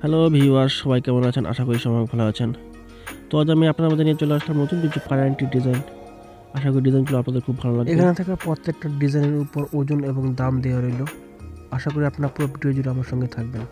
Hello viewers, সবাই কেমন আছেন? আশা করি সবাই ভালো আছেন। তো আজ আমি আপনার মধ্যে নিয়ে চলে আসলাম নতুন কিছু ফায়ার ডিজাইন। আশা করি ডিজাইনগুলো আপনাদের খুব ভালো লাগবে। এখানে থাকা প্রত্যেকটা ডিজাইনের উপর ওজন এবং দাম দেওয়া রইল। আশা করি আপনারা পুরো ভিডিও জুড়ে আমার সঙ্গে থাকবেন।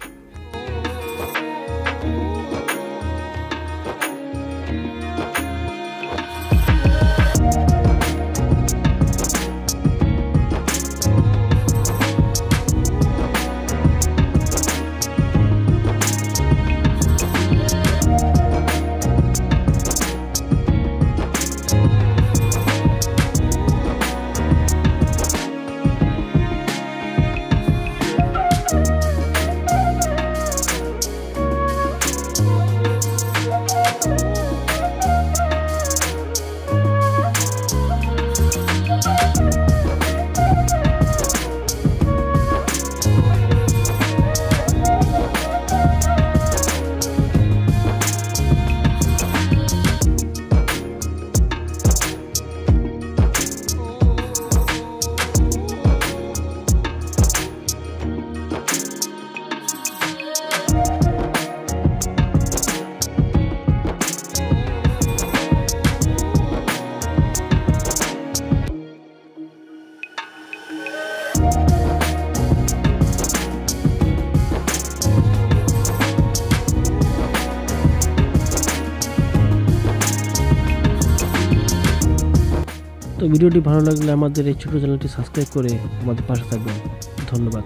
তো ভিডিওটি ভালো লাগলে আমাদের এই ছোট চ্যানেলটি সাবস্ক্রাইব করে আমাদের পাশে থাকবেন। ধন্যবাদ।